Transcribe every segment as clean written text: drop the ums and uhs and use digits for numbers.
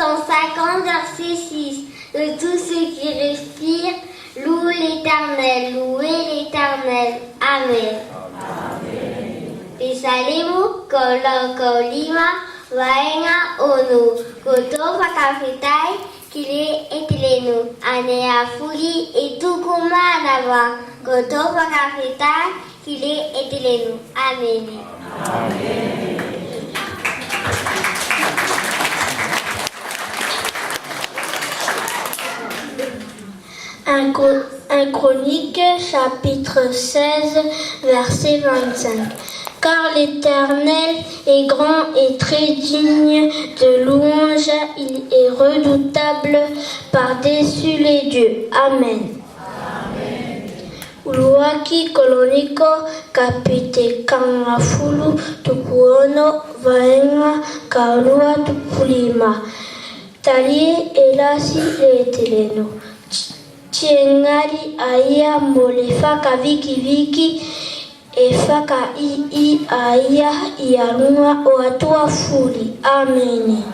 150, verset 6. De tous ceux qui respirent, louent l'Éternel, louez l'Éternel. Amen. Pisalimu kolima vaenga onu koto pakafitai kile etilenu anea fuli etukuma nava koto pakafitai kile etilenu. Amen. Un Chronique, chapitre 16, verset 25. Car l'Éternel est grand et très digne de louange, il est redoutable par-dessus les dieux. Amen. Uluwaki koloniko kapite kangafulu tukuono vaenga kalua tukulima. Talie elasi leteleno. Tiengari aia molefaka viki efaka ii aia iarunga oatua fuli. Amen.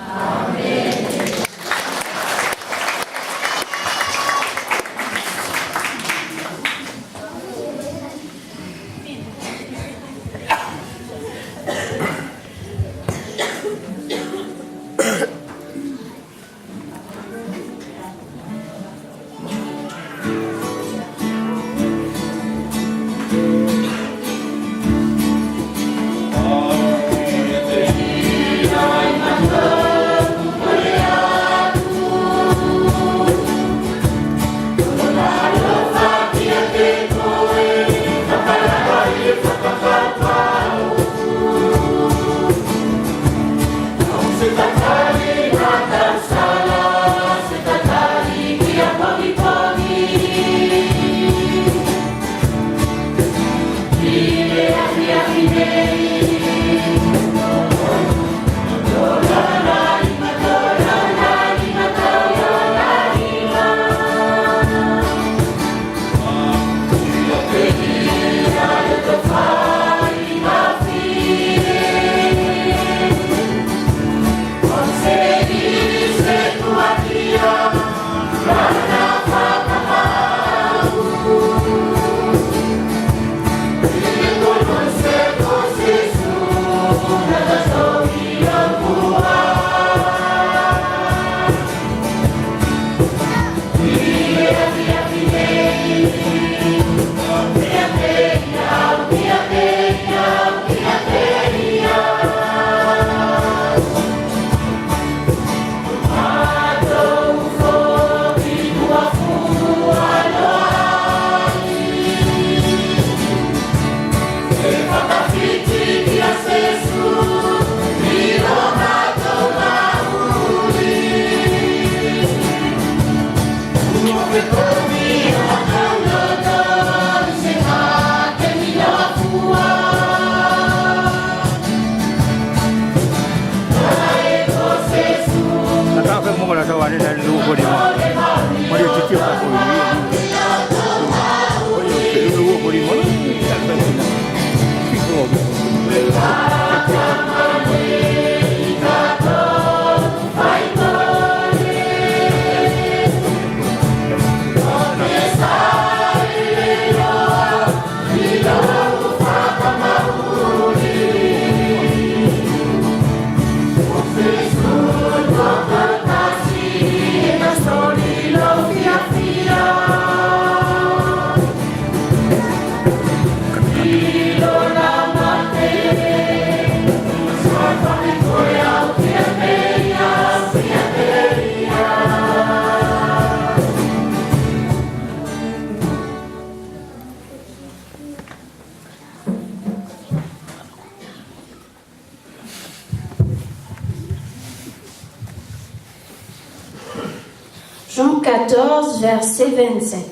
Jean 14, verset 27.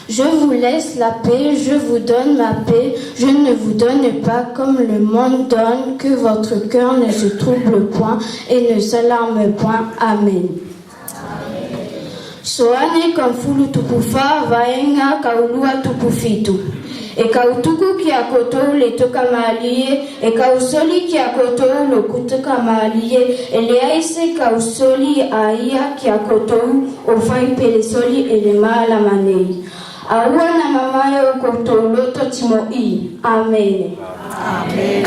Je vous laisse la paix, je vous donne ma paix, je ne vous donne pas comme le monde donne, que votre cœur ne se trouble point et ne s'alarme point. Amen. Soane kamfulu tukufa vaenga kaulua tukufitu. E kautuku ki a kotou le toka malie, e kausoli ki a kotou le kutuka malie, e le aise kausoli a ia ki a kotou o fai pele soli e le mala manei. Aua na mamae o kotou loto timo I. Amen. Amen.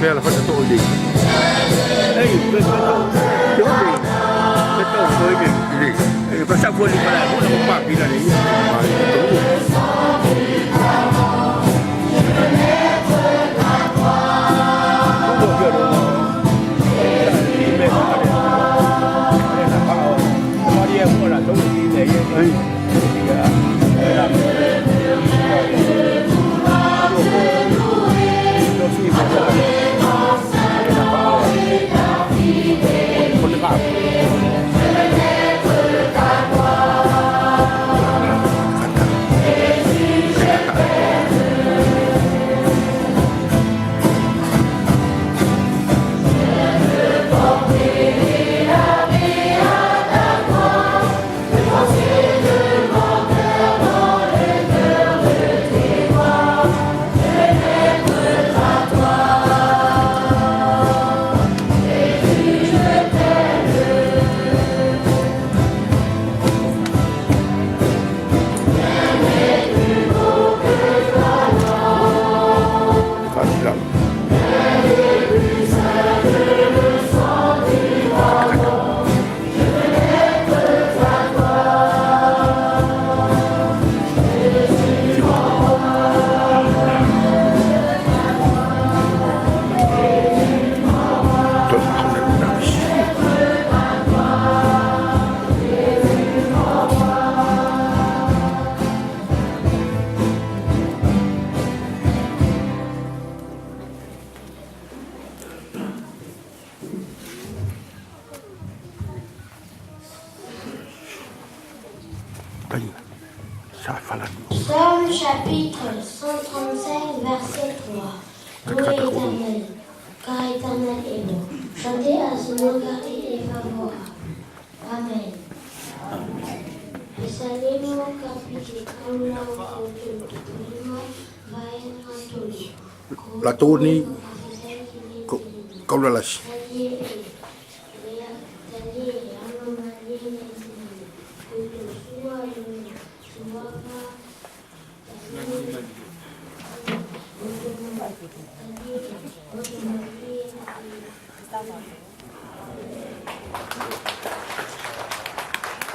Vielä vaikka tuo liikki. Ei, betul oikein liikki. Ei pasal boleh pada pun nak pak bila ni. Psaume chapitre 135, verset 3. Louez l'Éternel, car l'Éternel est bon. Chantez à son nom car il est favorable. Amen. Le Salimo capitolo La Tony Kaulalas.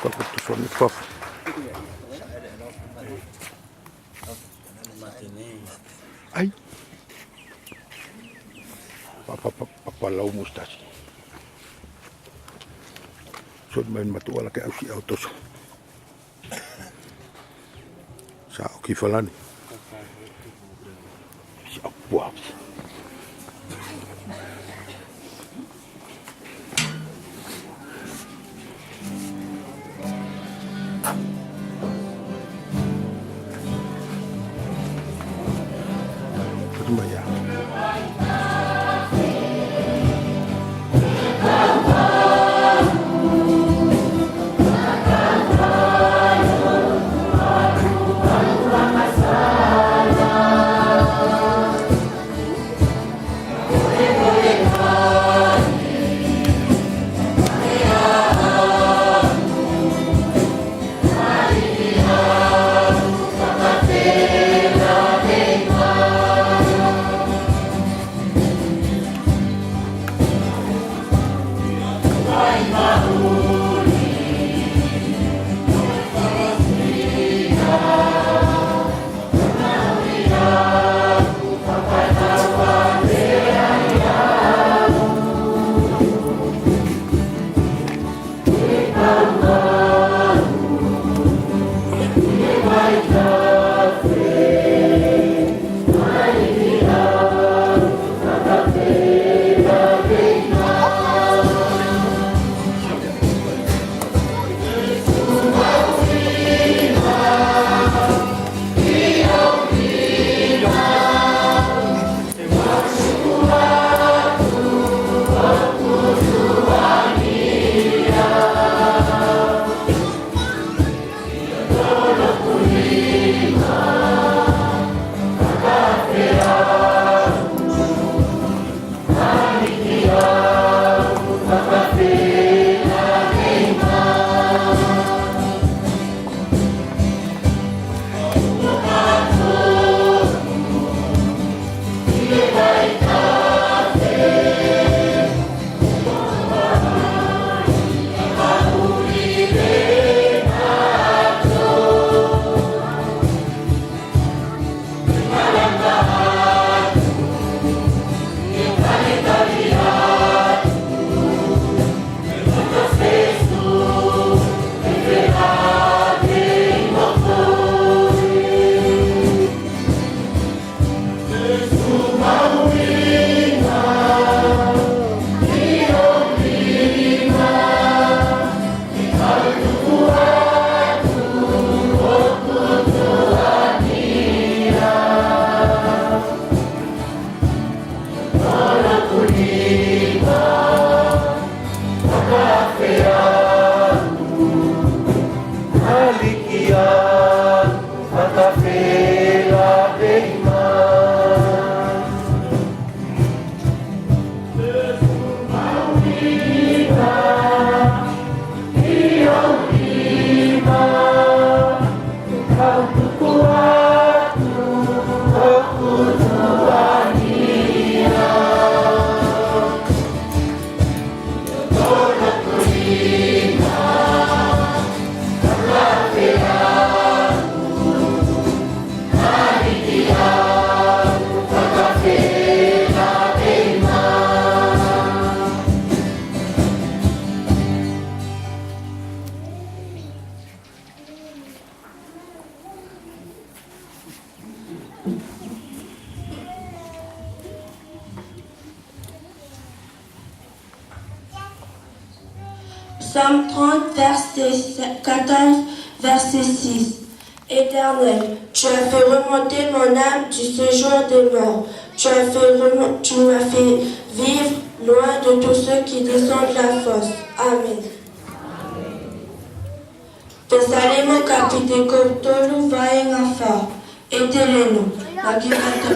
Koputus on nyt koko. Ai. Papa lau mustasi. Sun main matuala käysi autossa. Saa kifalani. Siapua. Oh Psaume 30, verset 14, verset 6. Éternel, tu as fait remonter mon âme du séjour des morts. Tu m'as fait vivre loin de tous ceux qui descendent la fosse. Amen. Pesalemo kapiteko tolu vaengafa. Eteleno,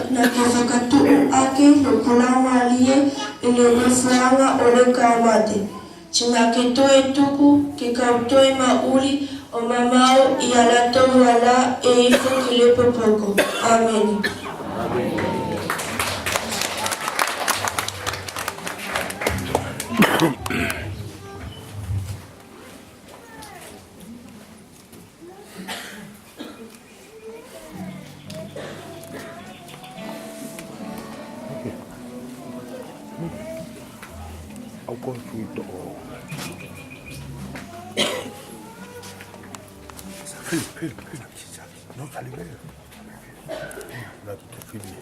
nakifakatu ake nukulama alie inenifuranga ole kamate. Chimaketo etuku kikauto mauli o mamao ialato wala e ifo kilepopoko. Amen. Au construito. Non, allez, là, tout est fini.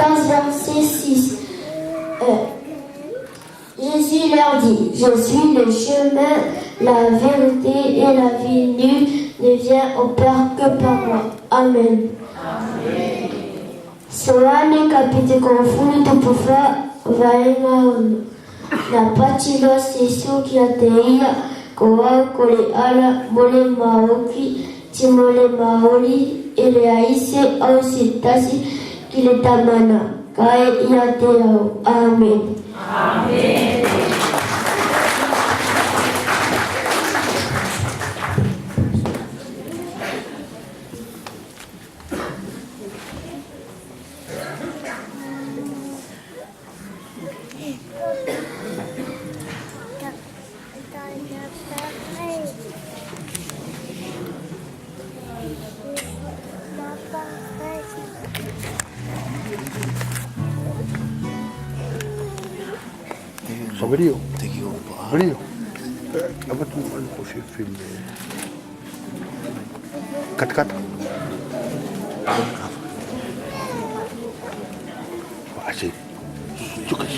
14, verset 6. Jésus leur dit, je suis le chemin, la vérité et la vie. Nul ne vient au Père que par moi. Amen. Soane kapite confunu tupufa vaenga ono. Na patilo sesu kiateia koa kole ala mole maoki timole maoli ele aise au sitasi kiletamana kae iateao. Amen. Amen. Beliau. Beliau. Apa tu khusus film kata-kata. Asyik. Cukup.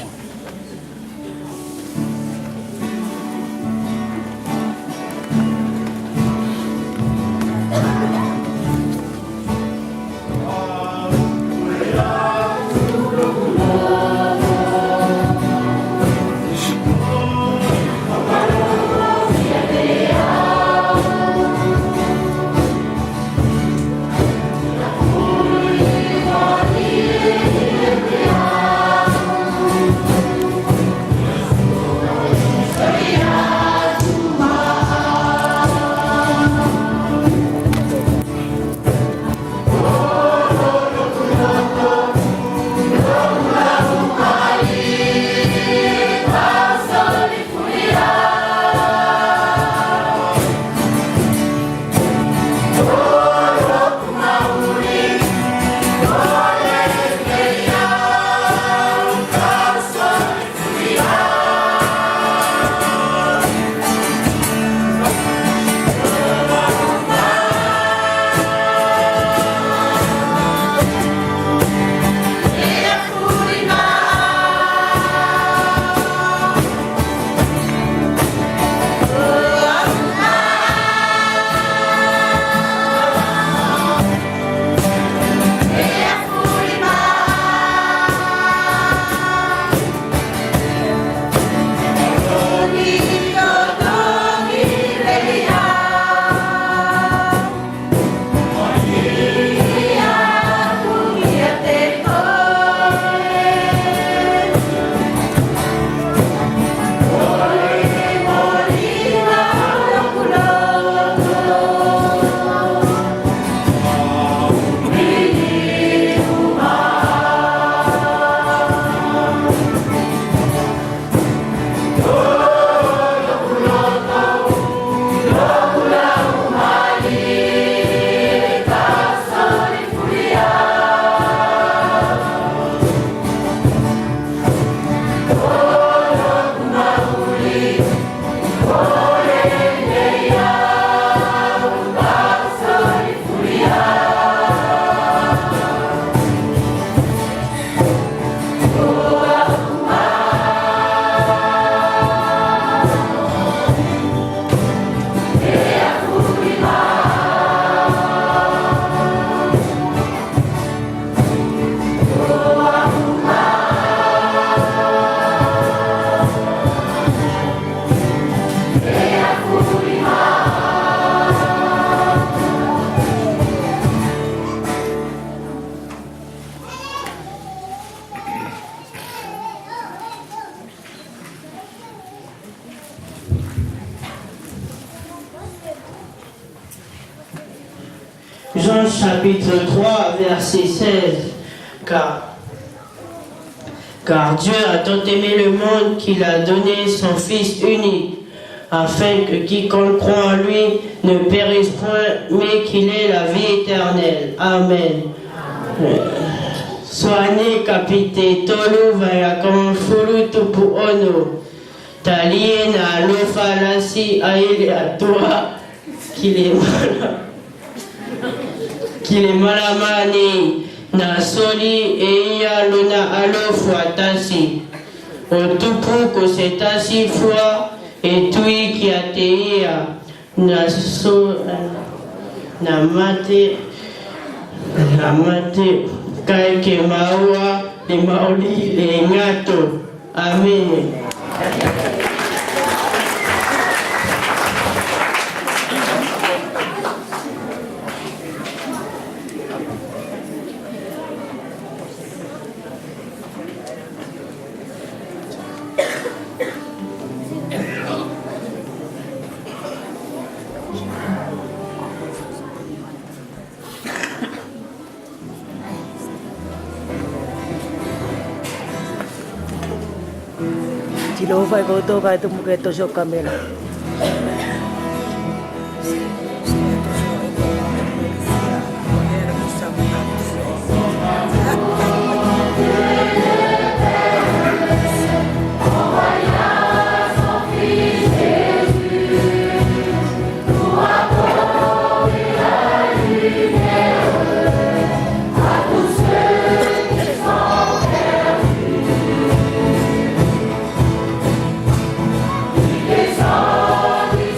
Jean chapitre 3, verset 16. Car Dieu a tant aimé le monde qu'il a donné son Fils unique, afin que quiconque croit en lui ne périsse point, mais qu'il ait la vie éternelle. Amen. Soigné capite tolu vayakon fulu tupu ono. Talien à l'ofalasi aïe à toi qu'il est malamani na soli e ia lona alo fuatasi. O tupu ko se tasi fua e tui ki a te ia na mate kai ke maua e maoli e ngato. Amen. Tilo vai koto vai tu muke to so kamera. Descends,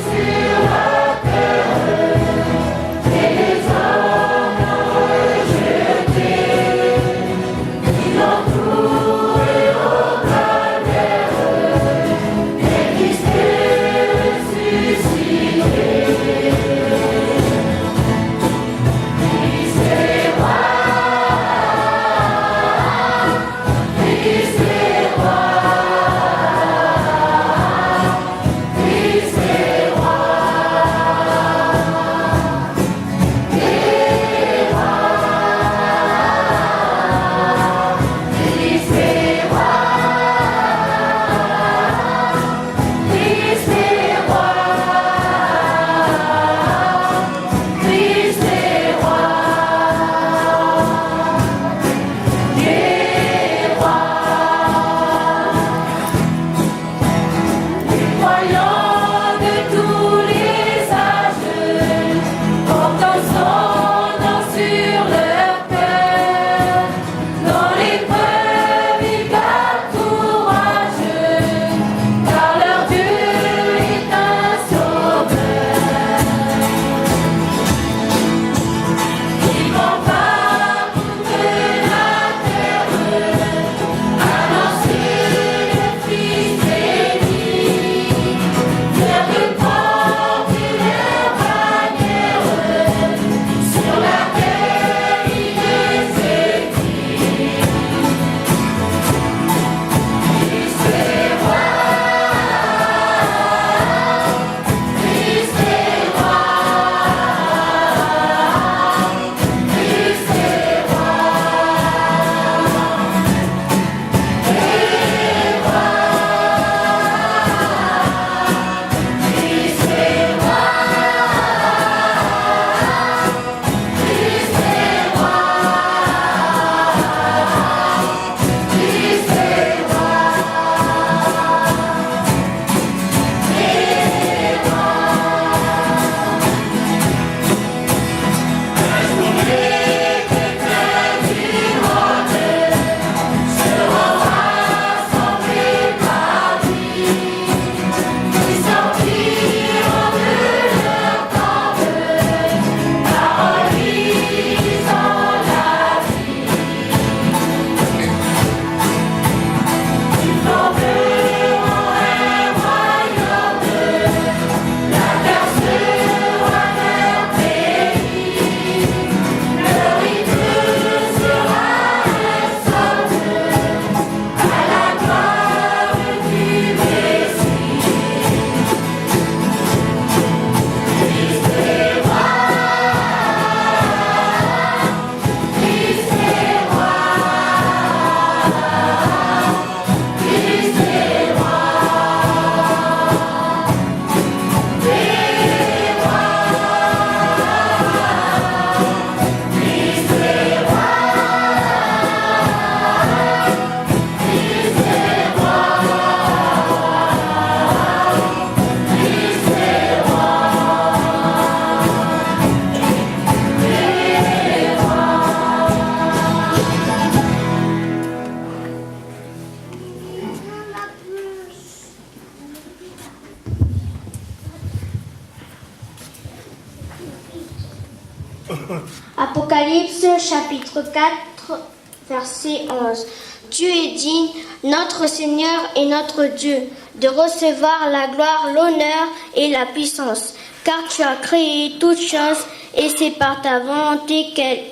Apocalypse chapitre 4, verset 11. Dieu est digne, notre Seigneur et notre Dieu, de recevoir la gloire, l'honneur et la puissance, car tu as créé toutes choses et c'est par ta volonté qu'elles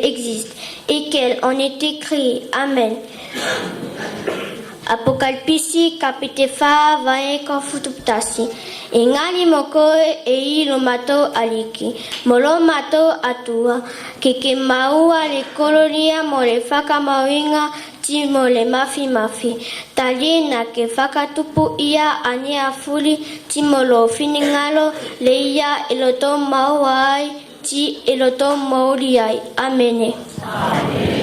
existent et qu'elles ont été créées. Amen. Apokalipisi kapitefa vaeko futuptasi. Ingali moko e ilo mato aliki. Molo mato atua. Keke maua le kolonia mole faka mawinga ti mole mafi. Tali na ke faka tupu ia ani afuli ti molo finingalo le ia eloto mauai ti eloto mauliai. Amene. Amen.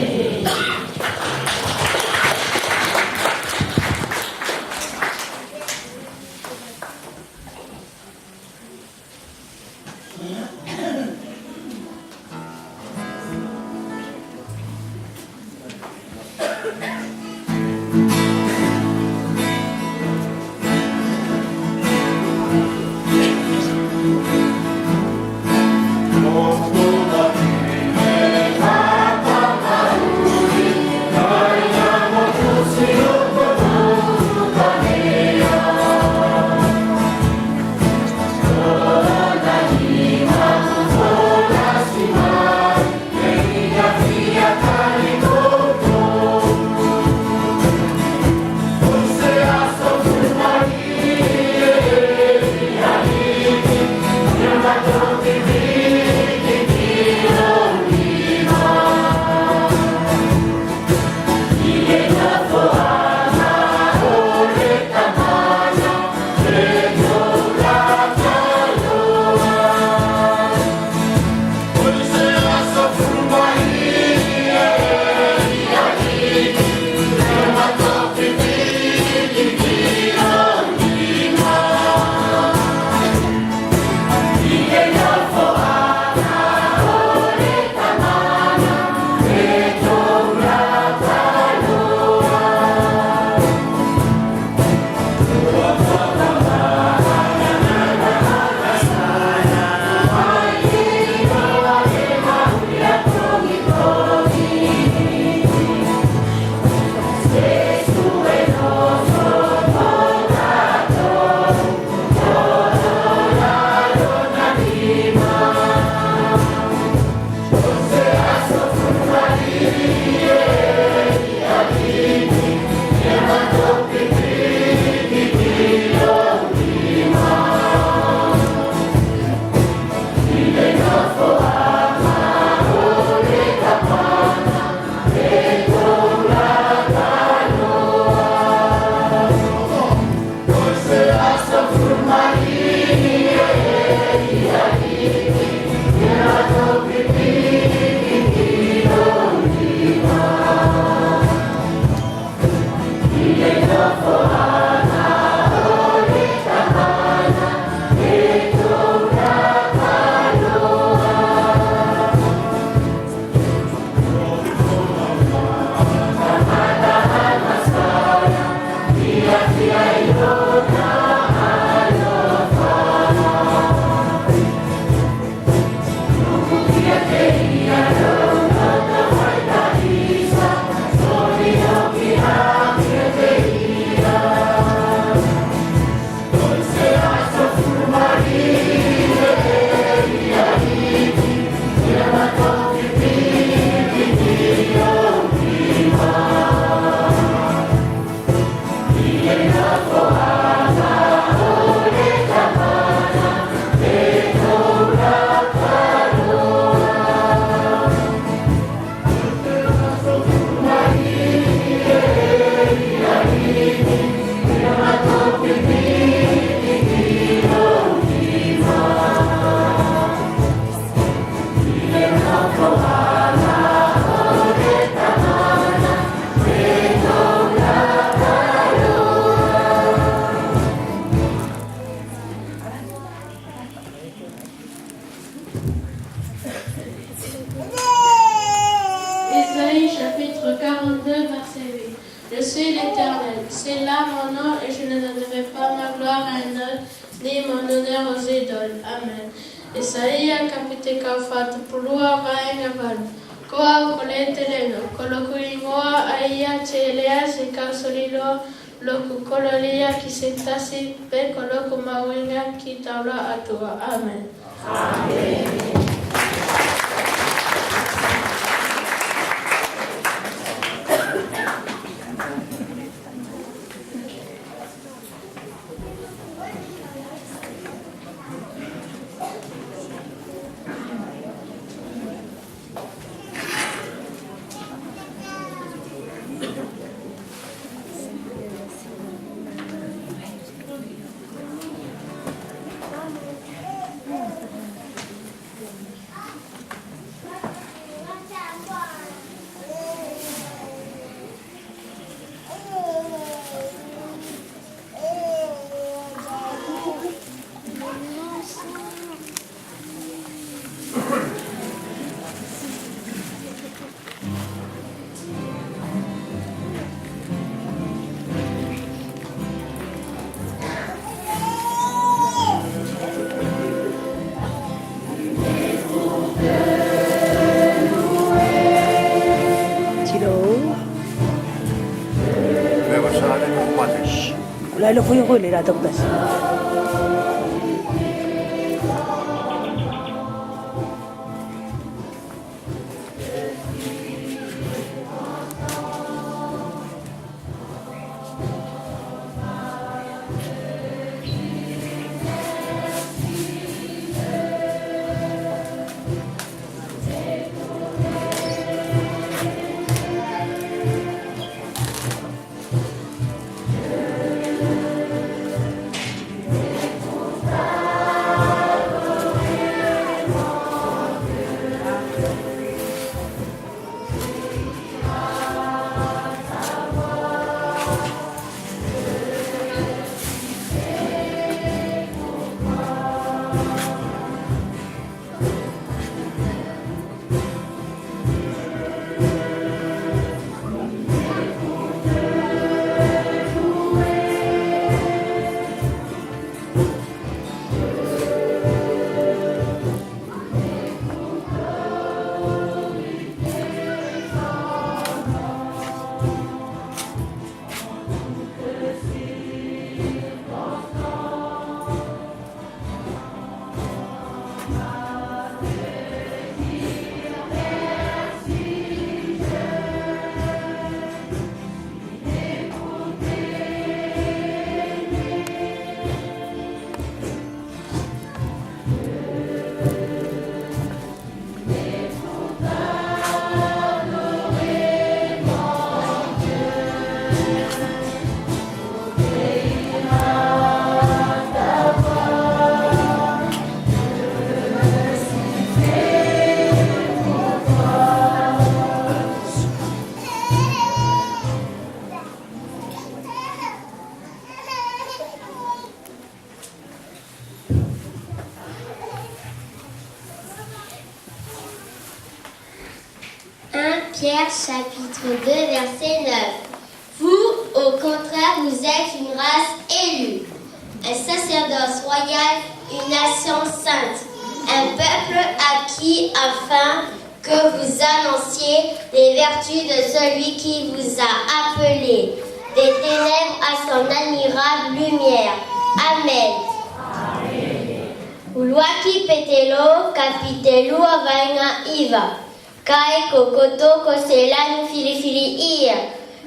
Ésaïe chapitre 42, verset 8. Je suis l'Éternel, c'est là mon nom et je ne donnerai pas ma gloire à un autre, ni mon honneur aux idoles. Amen. Isaia kapite kaufata pulua vaenga valu. Koa kolete leno, koloku ingoa aia chelea se kausolilo loku kololia ki se tasi pe koloku mawinga ki taula atua. Amen. Amen. Lailo fui ko le ratok tas. Pierre chapitre 2 verset 9. Vous, au contraire, vous êtes une race élue, un sacerdoce royal, une nation sainte, un peuple acquis afin que vous annonciez les vertus de celui qui vous a appelé des ténèbres à son admirable lumière. Amen. Uluaki petelo kapitelu avainga iva. Kai kokoto ko se lanu filifili ia,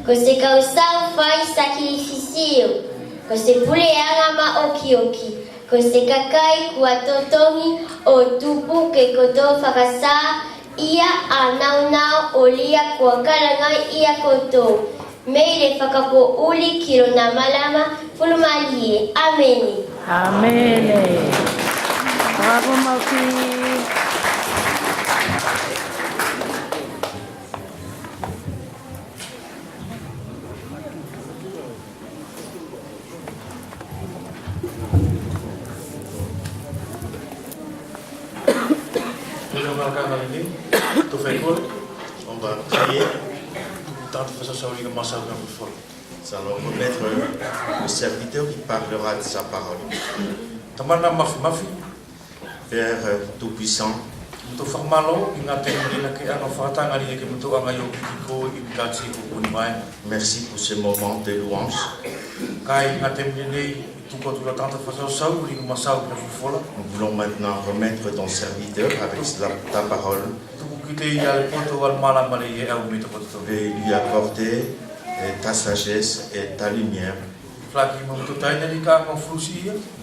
ko se kausau fai sacrificio, ko se puleanga ma okioki, ko se kakai kuatotongi o tupu ke koto fakasa ia anaunau olia kuakalanga ia koto. Meile fakako uli kiro na malama fulumalie. Amen. Amen. Bravo Mauki. Nous allons arriver, tout fait cool. On va prier. Tant de façon, ça va commencer à faire une fois. Nous allons mettre le serviteur qui parlera de sa parole. Tamana mafi mafi. Père Tout-Puissant, merci pour ce moment de louange. Nous voulons maintenant remettre ton serviteur avec ta parole. Veuillez lui accorder ta sagesse et ta lumière.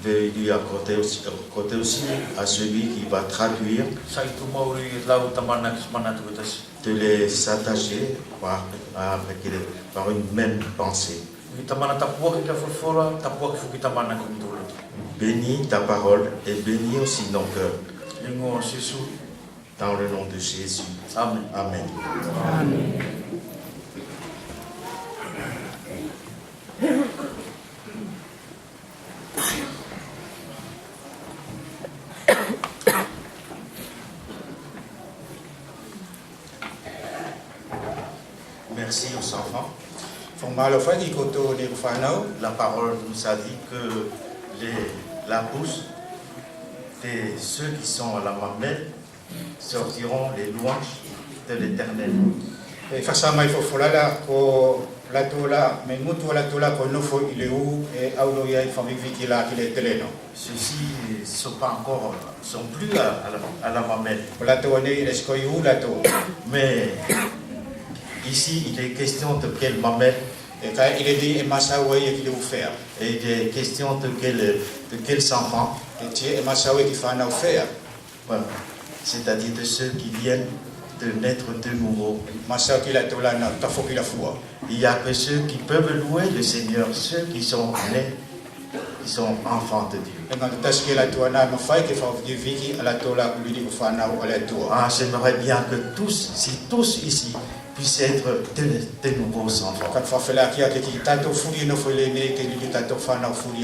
Veuillez lui accorder aussi à celui qui va traduire de les attacher par une même pensée. Bénis ta parole et bénis aussi nos cœurs. Dans le nom de Jésus. Amen. Amen. Amen. Merci aux enfants. La parole nous a dit que la bouche de ceux qui sont à la mamelle sortiront les louanges de l'Éternel. Ceux-ci ne sont plus à la mamelle. Mais ici, il est question de quelle mamelle. Et il est question de quels enfants. Voilà. C'est-à-dire de ceux qui viennent de naître de nouveau. Il n'y a que ceux qui peuvent louer le Seigneur, ceux qui sont nés, qui sont enfants de Dieu. Ah, j'aimerais bien que tous ici puissent être de nouveaux enfants.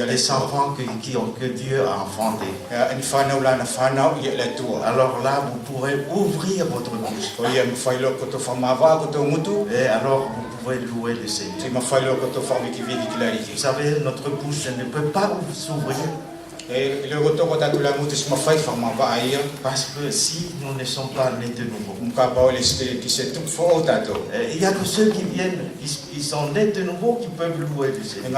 Les enfants que Dieu a enfantés. Alors là, vous pourrez ouvrir votre bouche. Et alors, vous pouvez louer le Seigneur. Vous savez, notre bouche ne peut pas s'ouvrir. Parce que si nous ne sommes pas nés de nouveau, il y a que ceux qui viennent, ils sont nés de nouveau, qui peuvent louer le Seigneur.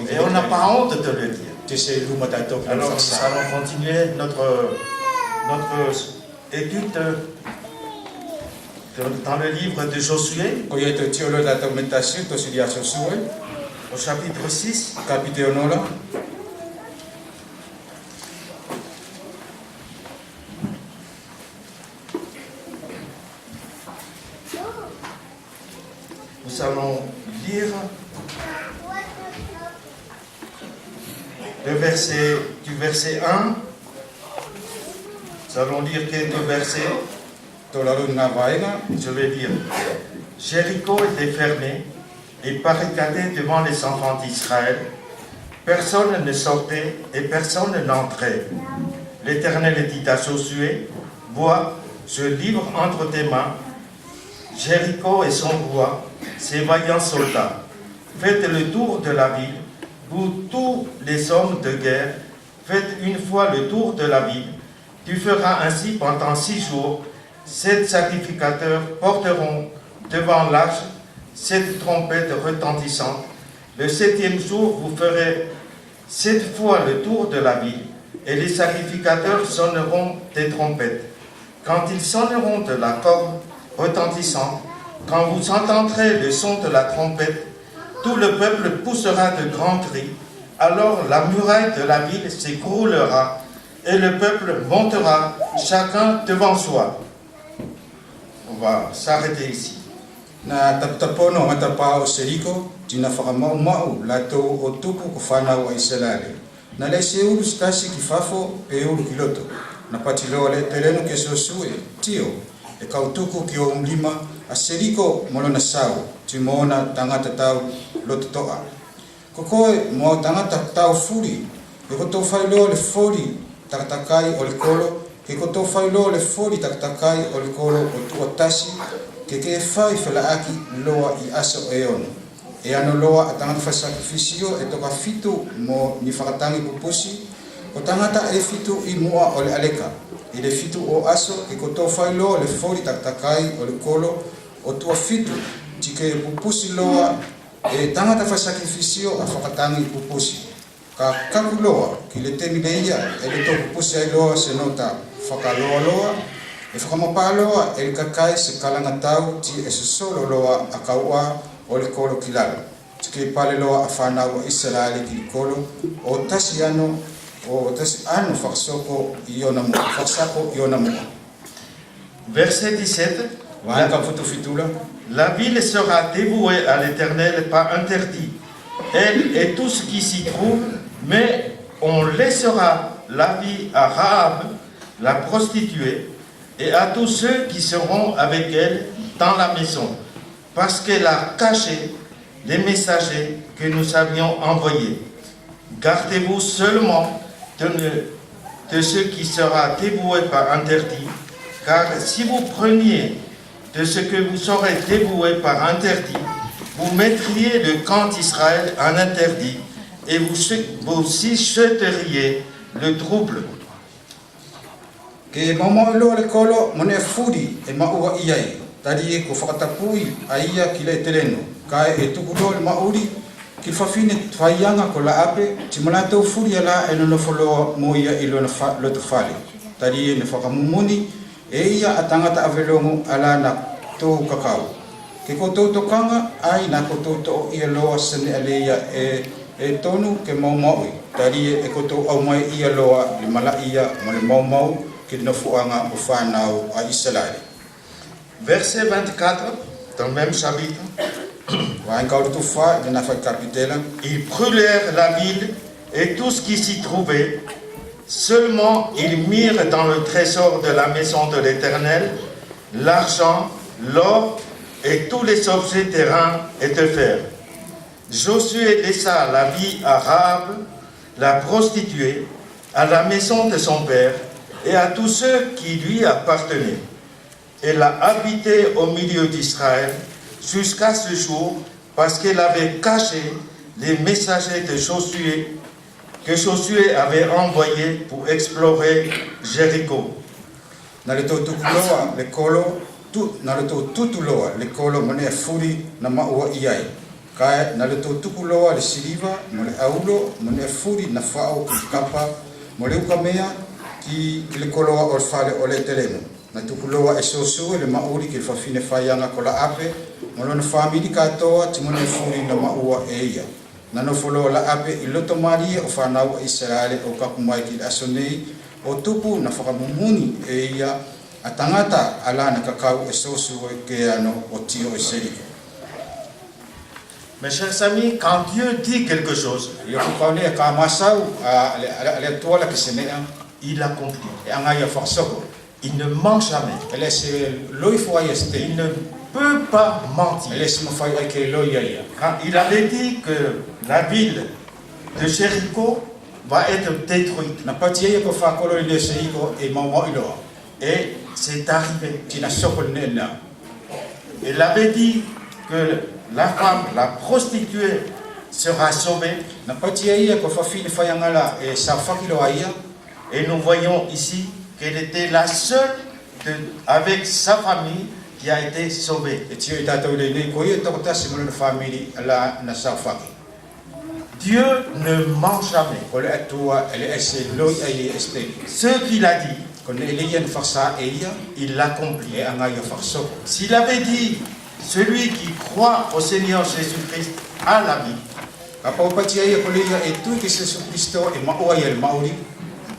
Et on n'a pas honte de le dire. Alors nous allons continuer notre étude dans le livre de Josué. Au chapitre 6, nous allons lire du verset 1. Nous allons lire quelques versets. Je vais lire. Jéricho était fermé et barricadé devant les enfants d'Israël. Personne ne sortait et personne n'entrait. L'Éternel dit à Josué, « Vois, je livre entre tes mains Jéricho et son roi, ses vaillants soldats. Faites le tour de la ville, vous tous les hommes de guerre, faites une fois le tour de la ville. Tu feras ainsi pendant 6 jours. 7 sacrificateurs porteront devant l'arche 7 trompettes retentissantes. Le 7e jour, vous ferez 7 fois le tour de la ville, et les sacrificateurs sonneront des trompettes. Quand ils sonneront de la corde retentissante, quand vous entendrez le son de la trompette, tout le peuple poussera de grands cris. Alors la muraille de la ville s'écroulera, et le peuple montera chacun devant soi. On va s'arrêter ici. Na taptapono matapa o Seriko tina whakamau mau lato o tupu ko whanau a Isalale. Na le se uru stasi ki whafo pe uru ki loto. Na pati loa le tereno ke sosue tio e kautuku ki o umlima a Seriko molo na sau ti moona tangata tau loto toa. Kokoe mo tangata tau furi e koto whailo le fori takatakai o le kolo ke koto whailo le fori takatakai o le kolo o tuatasi ke fai felaaki loa I aso e ono. E ano loa atangata fa sacrificio e toka fitu mo ni whakatangi pupusi Ko tangata e fitu I mua o le aleka. I le fitu o aso ke koto whailo le fori taktakai o le kolo o tua fitu tike pupusi loa e tangata whasakifisio a whakatangi pupusi. Ka kaku loa ki le temi le ia e le tō pupusi ai loa se nota whakaloa loa e whakamapa loa e le kakai se kalanga tau ti e se solo loa a kaua o le kolo kilalo. Tike pale loa a whanau a Israeli ki le kolo o tasi ano Verset 17. La ville sera dévouée à l'Éternel par interdit, elle et tout ce qui s'y trouve, mais on laissera la vie à Rahab, la prostituée, et à tous ceux qui seront avec elle dans la maison, parce qu'elle a caché les messagers que nous avions envoyés. Gardez-vous seulement de ce qui sera dévoué par interdit, car si vous preniez de ce que vous serez dévoué par interdit, vous mettriez le camp d'Israël en interdit et vous susciteriez le trouble. Ke mama lo le kolo mone fudi e maua iai tari e ko whakatapui a ia ki le tereno kai e tukulo le mauri ki whawhine whaianga ko la ape ti malatou furi ala e nono wholoa mo ia I lo te whale tari e ne whakamumuni e ia a tangata avelongo ala na tō kakao ke koutou tokanga ai na koutou to ia loa sene ale ia e tonu ke maumau tari e koutou au mai ia loa li mala ia ma le maumau ki no fuanga o whanau a Israel. Verset 24 dans le même chapitre. Ils brûlèrent la ville et tout ce qui s'y trouvait. Seulement ils mirent dans le trésor de la maison de l'Éternel l'argent, l'or et tous les objets de rein et de fer. Josué laissa la vie à Rahab, la prostituée, à la maison de son père et à tous ceux qui lui appartenaient. Elle a habité au milieu d'Israël jusqu'à ce jour parce qu'elle avait caché les messagers de Josué que Josué avait envoyés pour explorer Jéricho. Na le tō tukuloa le kolo, na le tō tutuloa le kolo mone furi na maua iai. Kai na le tō tukuloa le siliva, mo le aulo, mone furi na whao ki kapa, mo le ukamea ki le koloa o le whale o le teleno. Na tukuloa e sosu le mauri ki le whawhine whaianga ko la ape, mo lona whamiri katoa ti mone furi na maua e ia. Na no folo la ape I loto maria o whanau a Israele o kakumai ki le asonei, o tupu na whakamumuni e ia a tangata ala na kakau e sosu e ke ano o tio e seriko. Mes chers amis, quand Dieu dit quelque chose, il accomplit. Il ne ment jamais. Il ne peut pas mentir. Quand il avait dit que la ville de Jéricho va être détruite. Et c'est arrivé. Il avait dit que la femme, la prostituée, sera sauvée. Et nous voyons ici qu'elle était la seule avec sa famille qui a été sauvée. Dieu ne ment jamais. Ce qu'il a dit, il l'accomplit. S'il avait dit, celui qui croit au Seigneur Jésus-Christ a la vie,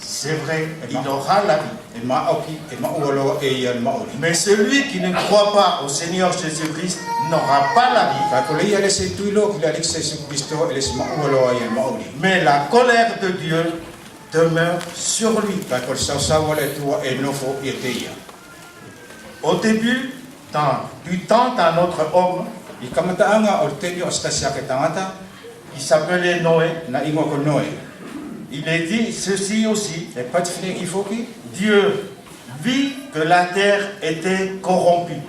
c'est vrai, il aura la vie. Mais celui qui ne croit pas au Seigneur Jésus-Christ n'aura pas la vie. Mais la colère de Dieu demeure sur lui. Au début du temps d'un autre homme, il s'appelait Noé. Il est dit ceci aussi. Dieu vit que la terre était corrompue.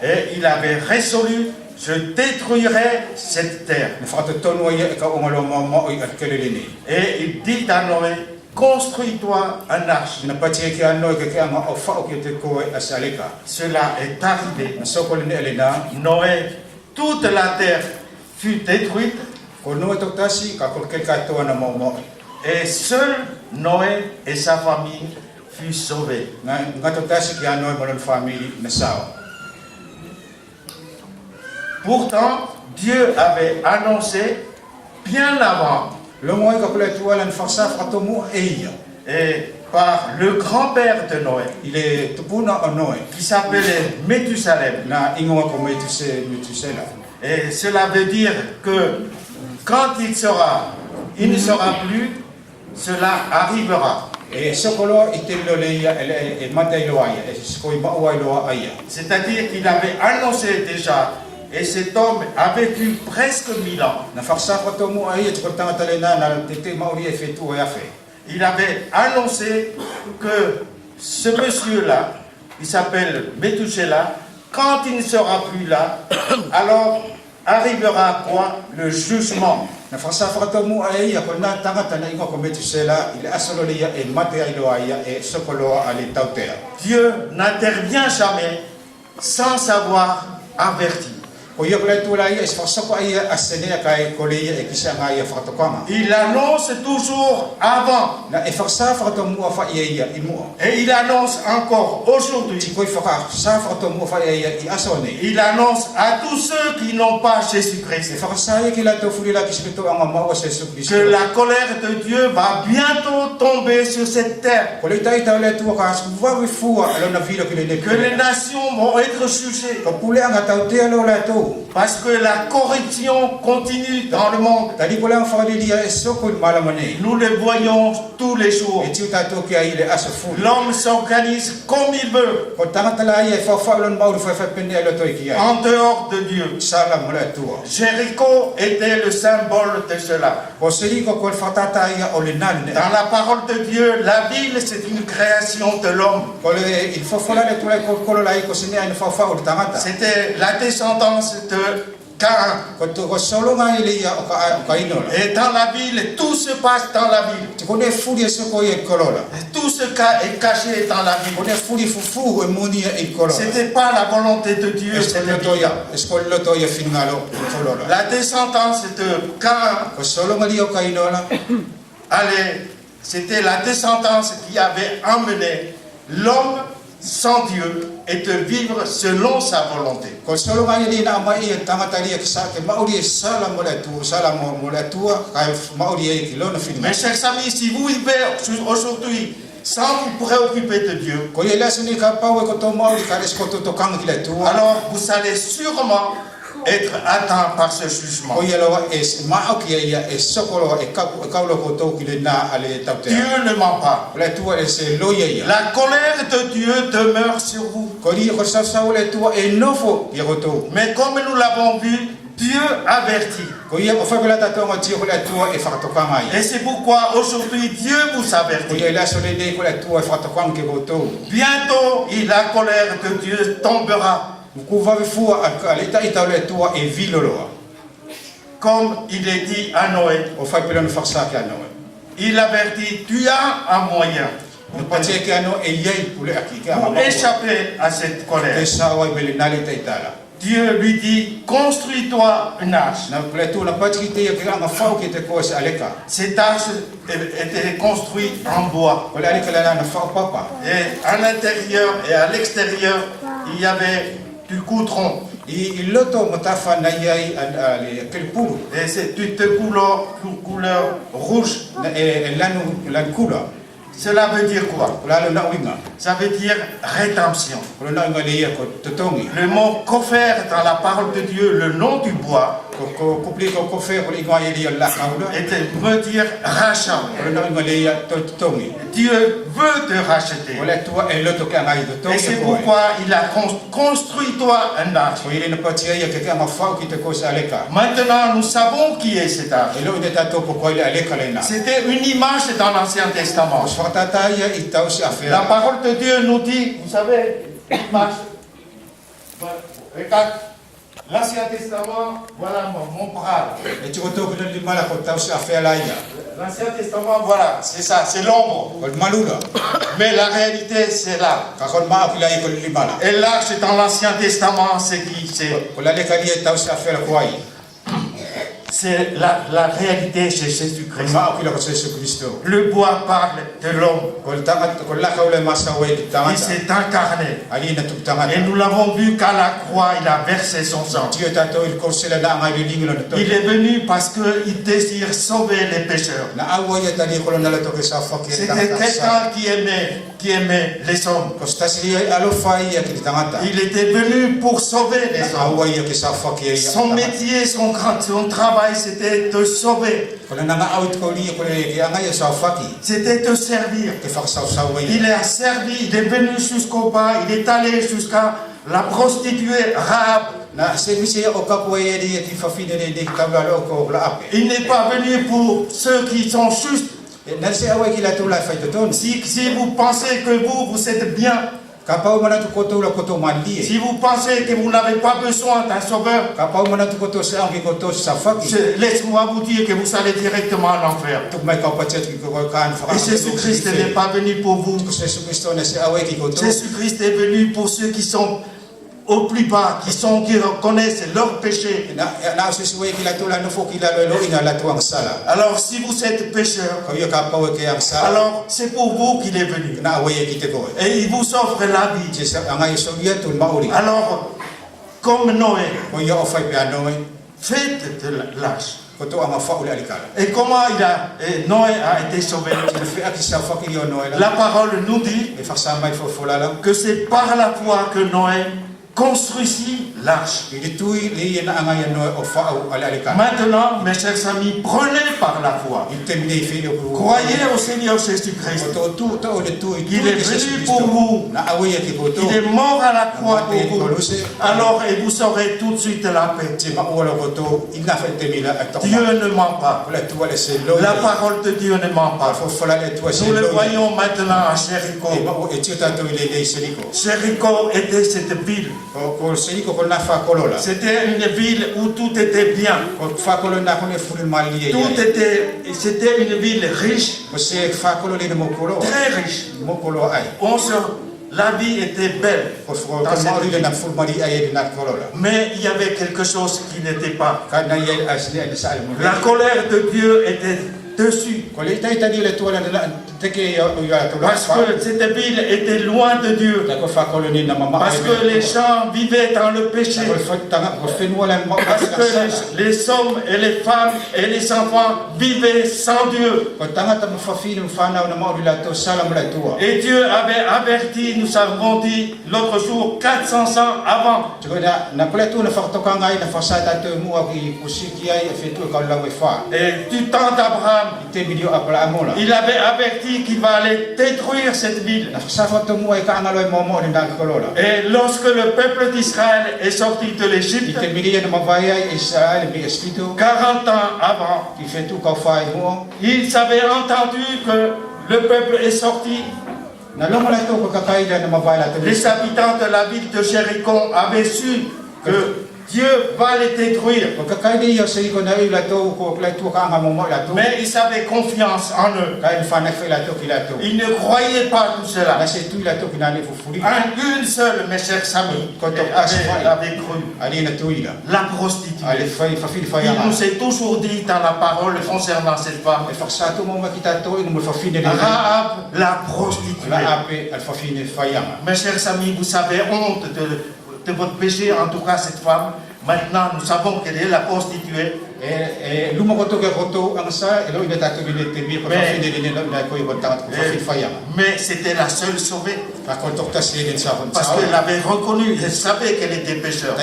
Et il avait résolu je détruirai cette terre. Et il dit à Noé, construis-toi un arche. Cela est arrivé. Noé, toute la terre fut détruite. Et seul Noé et sa famille furent sauvés. Pourtant, Dieu avait annoncé bien avant, et par le grand-père de Noé, qui s'appelait Méthusalem. Et cela veut dire que quand il ne sera plus, cela arrivera. C'est-à-dire qu'il avait annoncé déjà, et cet homme a vécu presque 1000 ans. Il avait annoncé que ce monsieur-là, il s'appelle Méthuselah, quand il ne sera plus là, alors arrivera quoi? Le jugement. Dieu n'intervient jamais sans avoir averti. Il annonce toujours avant. Et il annonce encore aujourd'hui. Il annonce à tous ceux qui n'ont pas Jésus-Christ que la colère de Dieu va bientôt tomber sur cette terre. Que les nations vont être jugées. Parce que la corruption continue dans le monde. Nous le voyons tous les jours. L'homme s'organise comme il veut. En dehors de Dieu. Jéricho était le symbole de cela. Dans la parole de Dieu, la ville c'est une création de l'homme. C'était la descendance de Caïn. Et dans la ville, tout se passe dans la ville. Tout ce cas est caché dans la ville. C'était pas la volonté de Dieu. La descendance de Caïn, c'était la descendance qui avait emmené l'homme sans Dieu et de vivre selon sa volonté. Mes chers amis, si vous vivez aujourd'hui sans vous préoccuper de Dieu, alors vous allez sûrement être atteint par ce jugement. Dieu ne ment pas. La colère de Dieu demeure sur vous. Mais comme nous l'avons vu, Dieu avertit. Et c'est pourquoi aujourd'hui Dieu vous avertit. Bientôt, la colère de Dieu tombera. Comme il est dit à Noé, il avertit, tu as un moyen pour échapper à cette colère. Dieu lui dit, construis-toi une arche. Cette arche était construite en bois. Et à l'intérieur et à l'extérieur, il y avait du coudron. Et c'est de couleur rouge. Cela veut dire quoi? Ça veut dire rédemption. Le mot kofer dans la parole de Dieu, le nom du bois, veut dire rachat. Dieu veut te racheter. Et c'est pourquoi il a construit-toi un arche. Maintenant, nous savons qui est cet arche. C'était une image dans l'Ancien Testament. La parole de Dieu nous dit, vous savez, l'image. Regarde, L'Ancien Testament, voilà mon parade. L'Ancien Testament, voilà, c'est ça, c'est l'ombre. Mais la réalité, c'est là. Et l'arche dans l'Ancien Testament, c'est qui? C'est la réalité chez Jésus-Christ. Le bois parle de l'homme. Il s'est incarné. Et nous l'avons vu qu'à la croix, il a versé son sang. Il est venu parce qu'il désire sauver les pécheurs. C'était quelqu'un qui aimait les hommes. Il était venu pour sauver les hommes. Son métier, son travail, c'était de sauver. C'était de servir. Il a servi, il est venu jusqu'au bas, il est allé jusqu'à la prostituée Rahab. Il n'est pas venu pour ceux qui sont justes. Si vous pensez que vous êtes bien, si vous pensez que vous n'avez pas besoin d'un sauveur, laisse-moi vous dire que vous allez directement à l'enfer. Et Jésus-Christ n'est pas venu pour vous. Jésus-Christ est venu pour ceux qui sont au plus bas, qui reconnaissent leurs péchés. Alors si vous êtes pécheur, alors c'est pour vous qu'il est venu. Et il vous offre la vie. Alors, comme Noé, faites de l'arche. Et comment Noé a été sauvé? La parole nous dit que c'est par la foi que Noé construisit l'arche. Maintenant, mes chers amis, prenez par la foi. Croyez au Seigneur Jésus-Christ. Il est venu pour vous. Il est mort à la croix pour vous. Alors, et vous aurez tout de suite la paix. Dieu ne ment pas. La parole de Dieu ne ment pas. Nous le voyons maintenant à Jéricho. Jéricho était cette ville. C'était une ville où tout était bien. C'était une ville riche. Très riche. La vie était belle. Mais il y avait quelque chose qui n'était pas. La colère de Dieu était dessus. Parce que cette ville était loin de Dieu. Parce que les gens vivaient dans le péché. Parce que les hommes et les femmes et les enfants vivaient sans Dieu. Et Dieu avait averti, nous avons dit l'autre jour, 400 ans avant. Et du temps d'Abraham, il avait averti qu'il va aller détruire cette ville. Et lorsque le peuple d'Israël est sorti de l'Égypte, 40 ans avant, ils avaient entendu que le peuple est sorti. Les habitants de la ville de Jéricho avaient su que Dieu va les détruire. Mais ils avaient confiance en eux. Ils ne croyaient pas tout cela. Une seule, mes chers amis, avait cru. La prostituée. Il nous est toujours dit dans la parole concernant cette femme. Rahab, la prostituée. Mes chers amis, vous avez honte de votre péché, en tout cas cette femme. Maintenant, nous savons qu'elle est la prostituée. Mais c'était la seule sauvée. Parce qu'elle avait reconnu, elle savait qu'elle était pécheur.